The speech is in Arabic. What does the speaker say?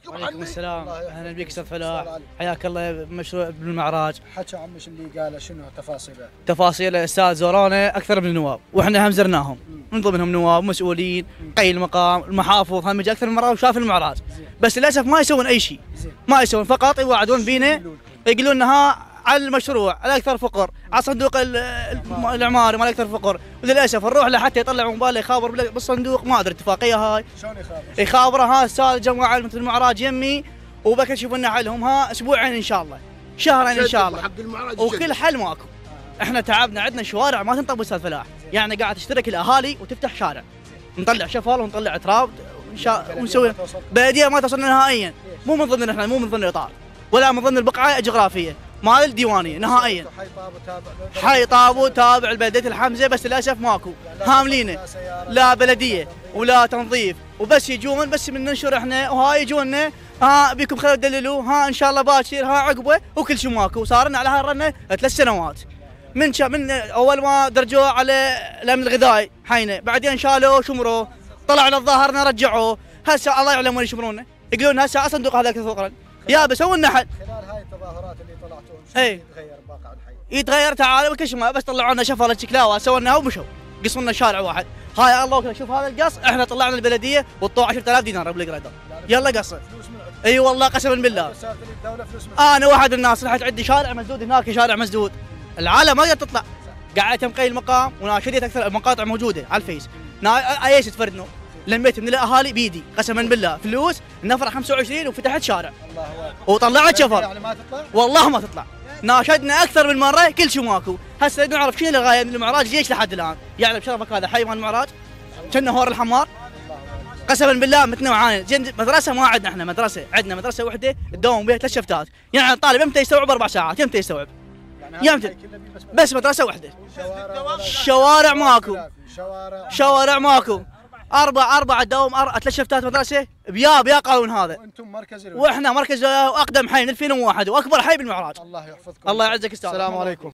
عليكم. وعليكم السلام، اهلا بك استاذ فلاح، حياك الله بمشروع ابن المعراج. حكى عمش اللي قاله شنو تفاصيله؟ تفاصيل الاستاذ زورونا اكثر من النواب، واحنا هم زرناهم من ضمنهم نواب مسؤولين قي المقام المحافظ، هم اكثر من مره وشاف المعراج، بس للاسف ما يسوون اي شيء، ما يسوون، فقط يوعدون بينا يقولون انها على المشروع على اكثر فقر، على صندوق الاعماري مال اكثر فقر، وللاسف نروح له حتى يطلع موبايله يخابر بالصندوق، ما ادري اتفاقيه هاي شلون يخابر؟ يخابره ها استاذ جماعه مثل المعراج يمي، وبكره يشوفون لنا حلهم ها اسبوعين ان شاء الله، شهرين ان شاء الله، وكل حل ماكو. احنا تعبنا، عندنا شوارع ما تنطب استاذ فلاح، يعني قاعد تشترك الاهالي وتفتح شارع، نطلع شفر ونطلع تراب ونسوي بلديه ما توصلنا نهائيا، مو من ضمن احنا، مو من ضمن الاطار ولا من ضمن البقعه الجغرافيه مال الديوانيه نهائيا. حي طابو تابع لبلديه الحمزه، بس للاسف ماكو، هاملينه لا بلديه ولا تنظيف، وبس يجون بس من ننشر احنا وهاي يجونا ها بيكم خلوا تدللوا ها ان شاء الله باكر ها عقبه، وكل شيء ماكو. صار لنا على هاي الرنه 3 سنوات، من اول ما درجوه على الامن الغذائي حينا، بعدين شالوه شمروه، طلع للظاهرنا رجعوه، هسه الله يعلم وين يشمرونه، يقولون هسه صندوق هذاك فقرا يا بس هو النحل. خلال هاي التظاهرات اللي طلعتون اي يتغير باقع الحي؟ يتغير تعالوا وكل شيء، بس طلعوا لنا شفره شكلاوه سويناها ومشوا، قصوا لنا شارع واحد، هاي الله وكله شوف هذا القص، احنا طلعنا البلديه والطوع 10000 دينار بالجريدر، يلا قصه. اي والله قسما بالله انا واحد من الناس رحت عندي شارع مسدود هناك، شارع مسدود، العالم ما تقدر تطلع، قعدت مقيل المقام وناشريت اكثر المقاطع موجوده على الفيس، ايش تفردنوا لميت من الاهالي بيدي قسما بالله فلوس النفر 25 وفتحت شارع وطلعت شفر، يعني ما تطلع؟ والله ما تطلع، ناشدنا اكثر من مره كل شيء ماكو، هسه نعرف شنو الغايه من المعراج ليش لحد الان، يعني بشرفك هذا حي مال المعراج كنا هور الحمار قسما بالله متنا وعاني، مدرسه ما عندنا احنا مدرسه، عندنا مدرسه وحده تداوم بها 3 شفتات، يعني الطالب امتى يستوعب 4 ساعات، امتى يستوعب؟ يمتى بس مدرسه وحده، شوارع ماكو، شوارع ماكو، أربعة تداوم 3 شفتات مدرسة بيا قانون هذا، وانتم مركز واحنا مركز واقدم حي من 2001 واكبر حي بالمعراج. الله يحفظكم. الله يعزك استاذ. السلام عليكم.